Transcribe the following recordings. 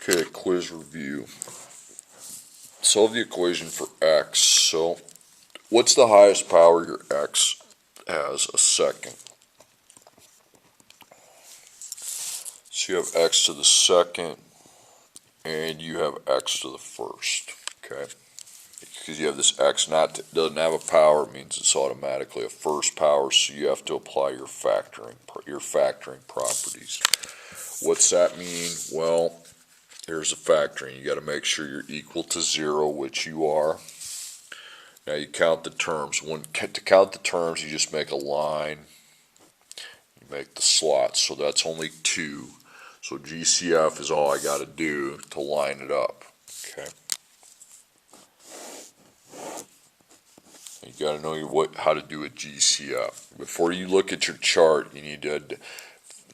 Okay, quiz review. Solve the equation for x. So, what's the highest power your x has a second? So you have x to the second, and you have x to the first, okay? Because you have this x doesn't have a power, it means it's automatically a first power, so you have to apply your factoring properties. What's that mean? Well, here's the factoring. You got to make sure you're equal to 0, which you are. Now you count the terms. To count the terms, you just make a line. You make the slots, so that's only 2. So GCF is all I got to do to line it up. Okay. You got to know how to do a GCF. Before you look at your chart, you need to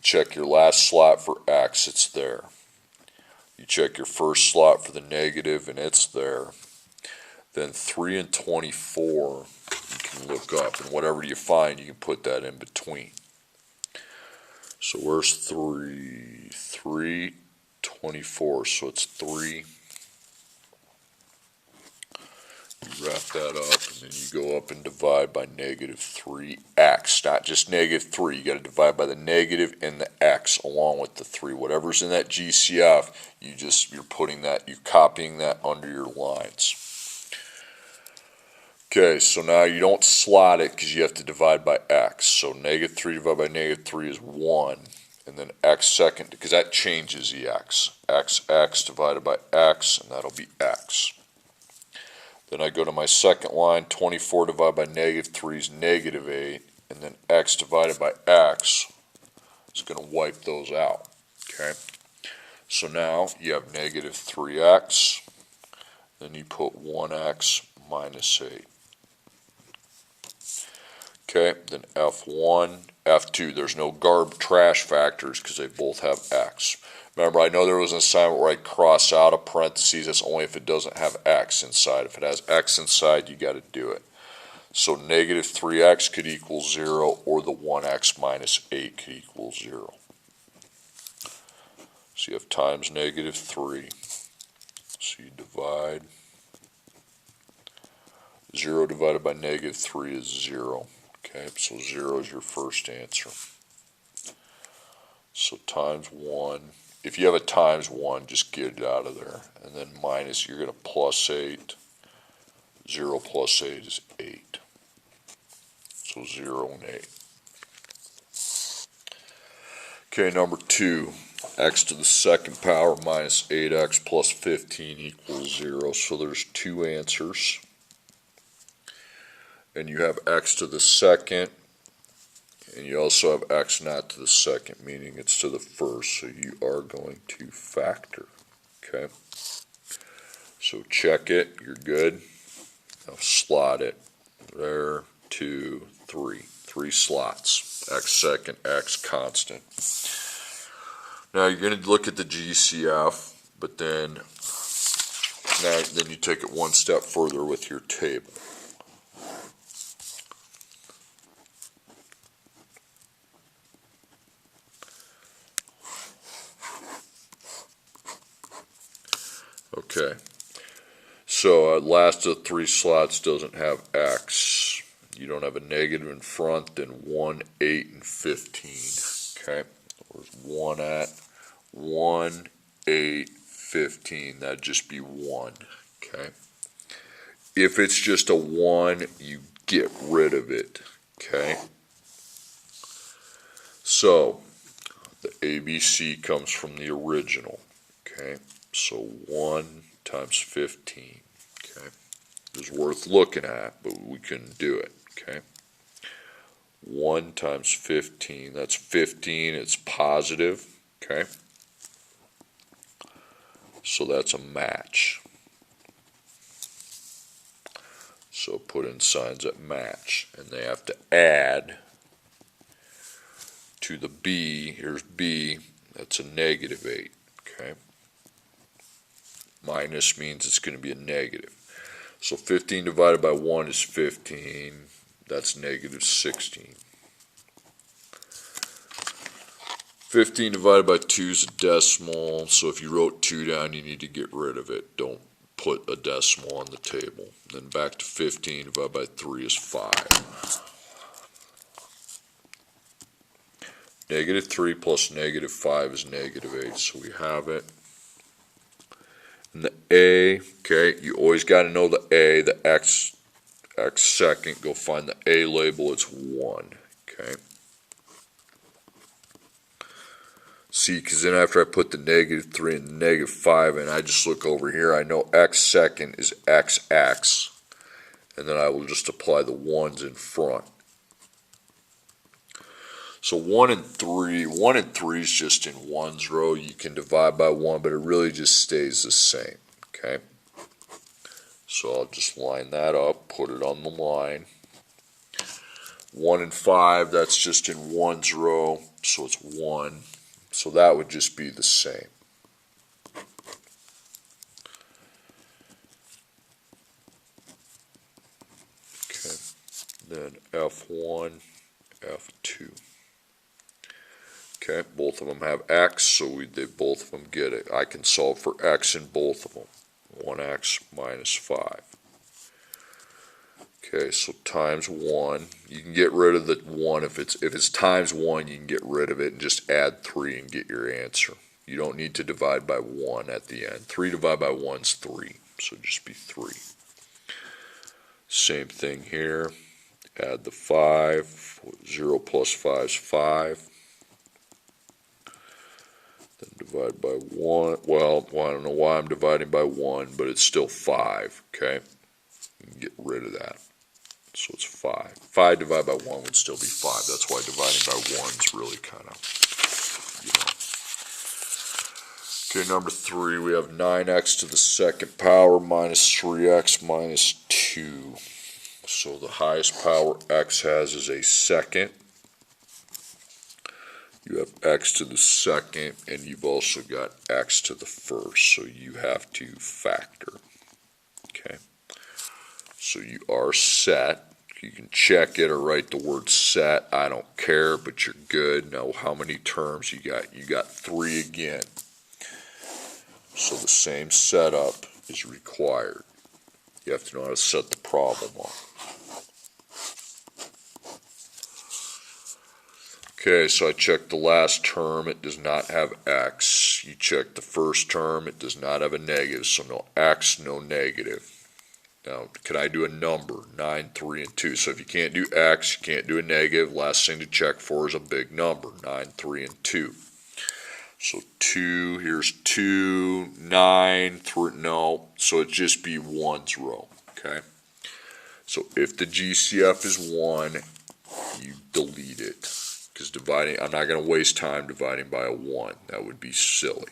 check your last slot for X. It's there. You check your first slot for the negative, and it's there. Then 3 and 24, you can look up, and whatever you find, you can put that in between. So where's 3? 3, 24, so it's 3. You wrap that up, and then you go up and divide by negative 3x. Not just negative 3. You got to divide by the negative and the x along with the 3. Whatever's in that GCF, you're copying that under your lines. Okay, so now you don't slot it because you have to divide by x. So negative 3 divided by negative 3 is 1. And then x second, because that changes the x. X divided by x, and that'll be x. Then I go to my second line, 24 divided by negative 3 is negative 8. And then x divided by x is going to wipe those out. Okay, so now you have negative 3x. Then you put 1x minus 8. Okay, then F1, F2, there's no trash factors because they both have x. Remember, I know there was an assignment where I cross out a parentheses. That's only if it doesn't have x inside. If it has x inside, you got to do it. So negative 3x could equal 0, or the 1x minus 8 could equal 0. So you have times negative 3. So you divide. 0 divided by negative 3 is 0. Okay, so 0 is your first answer. So times 1. If you have a times 1, just get it out of there. And then minus, you're going to plus 8. 0 plus 8 is 8. So 0 and 8. Okay, number 2. X to the second power minus 8x plus 15 equals 0. So there's 2 answers. And you have x to the second, and you also have x not to the second, meaning it's to the first, so you are going to factor. Okay, so check it, you're good. Now slot it. There, 2, 3. 3 slots. X second, x constant. Now you're going to look at the GCF, but then you take it one step further with your table. Okay, so last of the 3 slots doesn't have x. You don't have a negative in front, then 1, 8, and 15. Okay, where's 1 at? 1, 8, 15. That'd just be 1. Okay, if it's just a 1, you get rid of it. Okay, so the ABC comes from the original. Okay. So 1 times 15, okay, is worth looking at, but we couldn't do it, okay. 1 times 15, that's 15, it's positive, okay. So that's a match. So put in signs that match, and they have to add to the B, here's B, that's a negative 8, okay. Minus means it's going to be a negative. So 15 divided by 1 is 15. That's negative 16. 15 divided by 2 is a decimal, so if you wrote 2 down, you need to get rid of it. Don't put a decimal on the table. Then back to 15 divided by 3 is 5. Negative 3 plus negative 5 is negative 8, so we have it. And the A, okay, you always got to know the A, the X second, go find the A label, it's 1, okay. See, because then after I put the negative 3 and the negative 5 in, I just look over here, I know X second is XX, and then I will just apply the 1s in front. So 1 and 3 is just in 1's row. You can divide by 1, but it really just stays the same, okay? So I'll just line that up, put it on the line. 1 and 5, that's just in 1's row, so it's 1. So that would just be the same. Okay, then F1, F2. Okay, both of them have X, so they both of them get it. I can solve for X in both of them. 1X minus 5. Okay, so times 1. You can get rid of the 1. If it's times 1, you can get rid of it and just add 3 and get your answer. You don't need to divide by 1 at the end. 3 divided by 1 is 3, so just be 3. Same thing here. Add the 5. 0 plus 5 is 5. Then divide by 1. Well, I don't know why I'm dividing by 1, but it's still 5, okay? You can get rid of that. So it's 5. 5 divided by 1 would still be 5. That's why dividing by 1 is really kind of, Okay, number 3, we have 9x to the second power minus 3x minus 2. So the highest power x has is a second. You have x to the second, and you've also got x to the first, so you have to factor. Okay, so you are set. You can check it or write the word set. I don't care, but you're good. Now, how many terms you got? You got 3 again. So the same setup is required. You have to know how to set the problem up. Okay, so I checked the last term, it does not have x. You check the first term, it does not have a negative, so no x, no negative. Now, can I do a number? 9, 3, and 2. So if you can't do x, you can't do a negative. Last thing to check for is a big number, 9, 3, and 2. So 2, here's 2, 9, 3, no. So it'd just be 1's row, okay? So if the GCF is 1, you delete it. Because dividing, I'm not going to waste time dividing by a 1. That would be silly.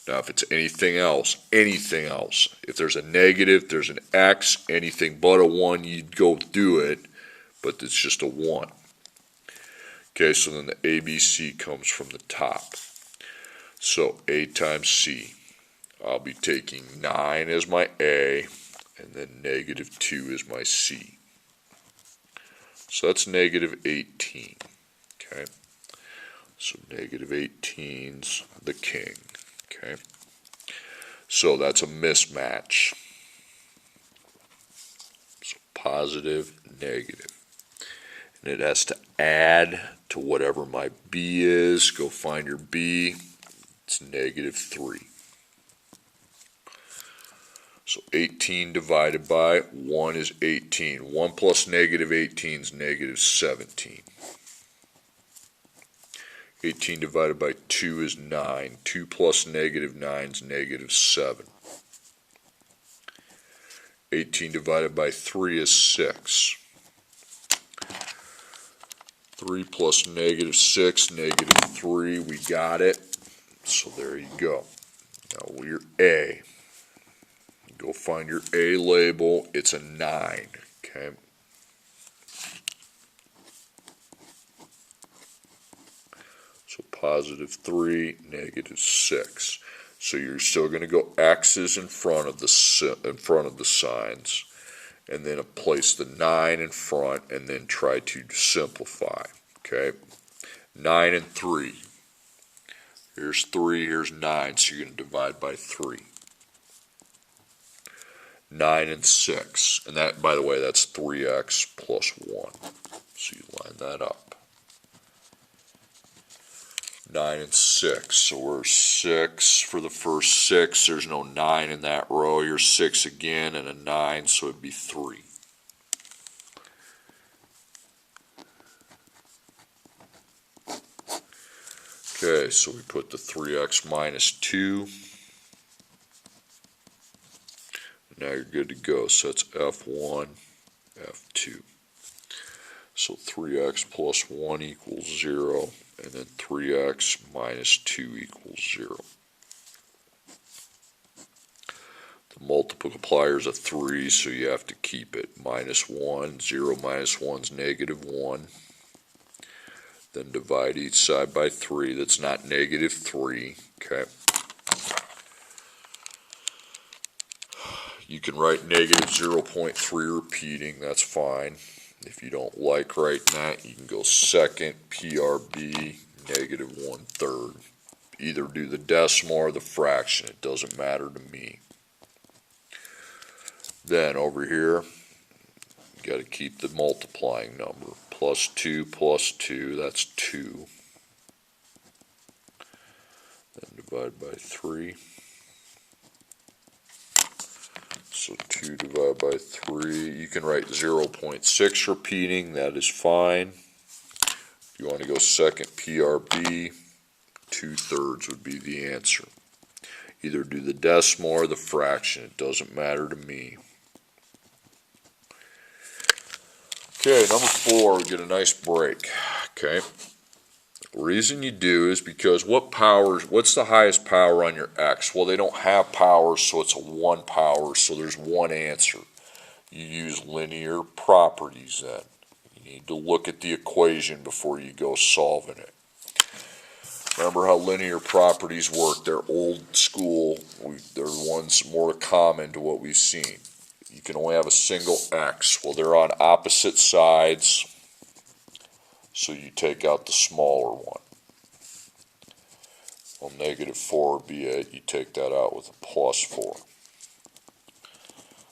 Now, if it's anything else, if there's a negative, there's an x, anything but a 1, you'd go do it, but it's just a 1. Okay, so then the ABC comes from the top. So A times C. I'll be taking 9 as my A, and then negative 2 is my C. So that's negative 18, okay? So negative 18's the king, okay? So that's a mismatch. So positive, negative. And it has to add to whatever my B is. Go find your B. It's negative 3. So 18 divided by 1 is 18. 1 plus negative 18 is negative 17. 18 divided by 2 is 9. 2 plus negative 9 is negative 7. 18 divided by 3 is 6. 3 plus negative 6, negative 3. We got it. So there you go. Now we're A. Go find your A label. It's a 9, okay? So positive 3, negative 6. So you're still going to go X's in front of the signs, and then place the 9 in front, and then try to simplify, okay? 9 and 3. Here's 3, here's 9, so you're going to divide by 3. 9 and 6, and that, by the way, that's 3x plus 1. So you line that up. 9 and 6, so we're 6 for the first 6. There's no 9 in that row. You're 6 again and a 9, so it'd be 3. Okay, so we put the 3x minus 2. Now you're good to go. So that's F1, F2. So 3x plus 1 equals 0, and then 3x minus 2 equals 0. The multiplier is a 3, so you have to keep it. Minus 1, 0 minus 1 is negative 1. Then divide each side by 3. That's not negative 3. Okay. You can write negative 0.3 repeating. That's fine. If you don't like writing that, you can go second, PRB, negative 1/3. Either do the decimal or the fraction. It doesn't matter to me. Then over here, you got to keep the multiplying number. Plus 2 plus 2, that's 2. Then divide by 3. So 2 divided by 3. You can write 0.6 repeating. That is fine. If you want to go second PRB, 2/3 would be the answer. Either do the decimal or the fraction. It doesn't matter to me. Okay, number 4, we get a nice break. Okay. The reason you do is because what's the highest power on your x? Well, they don't have power, so it's a 1 power, so there's one answer. You use linear properties then. You need to look at the equation before you go solving it. Remember how linear properties work. They're old school. They're ones more common to what we've seen. You can only have a single x. Well, they're on opposite sides, so you take out the smaller one. Well, negative 4 would be 8. You take that out with a plus 4.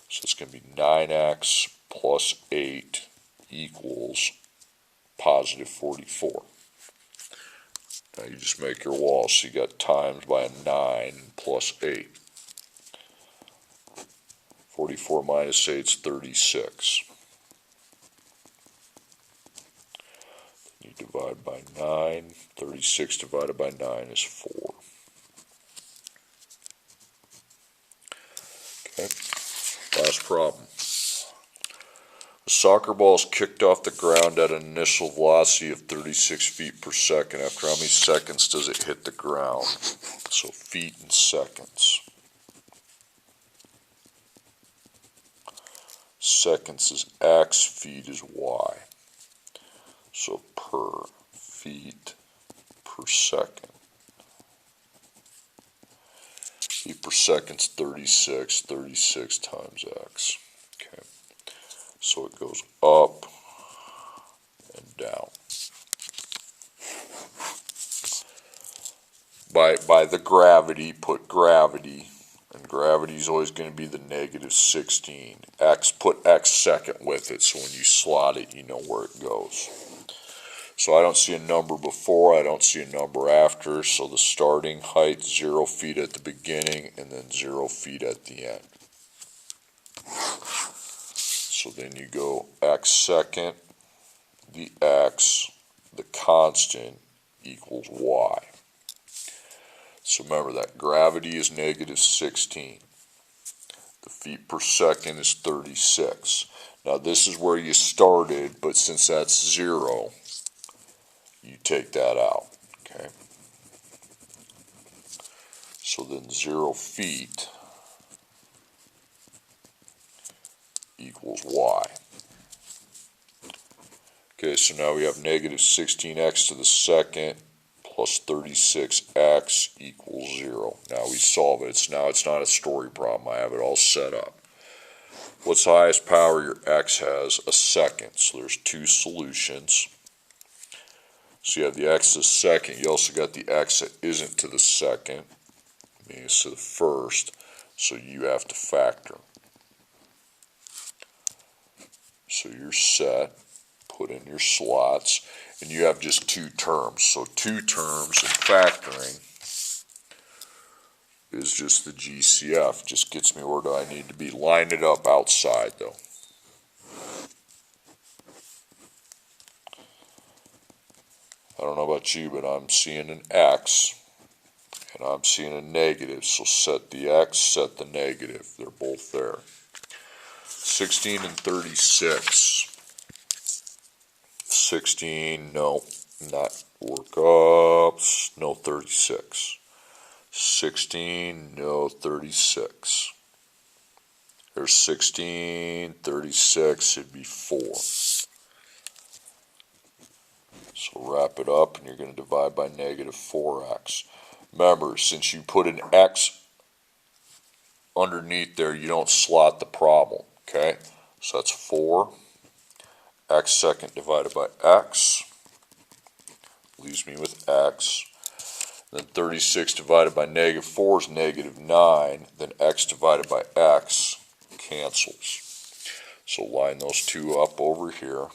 So it's going to be 9x plus 8 equals positive 44. Now you just make your wall, so you got times by a 9 plus 8. 44 minus 8 is 36. You divide by 9. 36 divided by 9 is 4. Okay, last problem. A soccer ball is kicked off the ground at an initial velocity of 36 feet per second. After how many seconds does it hit the ground? So feet and seconds. Seconds is x, feet is y. So per feet per second. Feet per second is 36. 36 times x. Okay. So it goes up and down. By the gravity, put gravity. And gravity is always going to be the negative 16. Put x second with it, so when you slot it, you know where it goes. So I don't see a number before, I don't see a number after, so the starting height, 0 feet at the beginning, and then 0 feet at the end. So then you go x second, the x, the constant, equals y. So remember that gravity is negative 16. The feet per second is 36. Now this is where you started, but since that's 0, you take that out. Okay. So then 0 feet equals y. Okay, so now we have negative 16x to the second plus 36x equals 0. Now we solve it. Now it's not a story problem. I have it all set up. What's the highest power your x has? A second. So there's two solutions. So you have the x to the second. You also got the x that isn't to the second, meaning it's to the first. So you have to factor. So you're set. Put in your slots. And you have just two terms. So two terms in factoring is just the GCF. Just gets me where do I need to be. Line it up outside though. I don't know about you, but I'm seeing an X and I'm seeing a negative. So set the X, set the negative. They're both there. 16 and 36. 16, no, not workups, no 36. 16, no 36. There's 16, 36, it'd be 4. So wrap it up and you're going to divide by negative 4x. Remember, since you put an x underneath there, you don't slot the problem, okay? So that's 4. X second divided by x leaves me with x. Then 36 divided by negative 4 is negative 9. Then x divided by x cancels. So line those two up over here.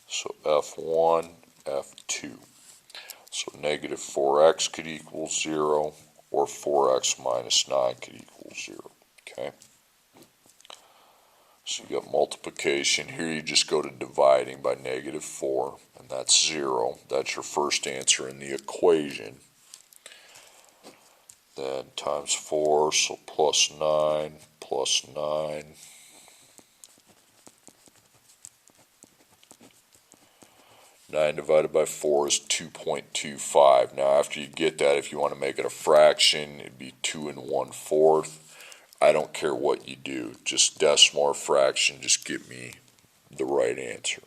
So F1, F2. So negative 4x could equal 0, or 4x minus 9 could equal 0. Okay? So you got multiplication. Here you just go to dividing by negative 4, and that's 0. That's your first answer in the equation. Then times 4, so plus 9, plus 9. 9 divided by 4 is 2.25. Now after you get that, if you want to make it a fraction, it'd be 2 1/4. I don't care what you do, just decimal or fraction, just give me the right answer.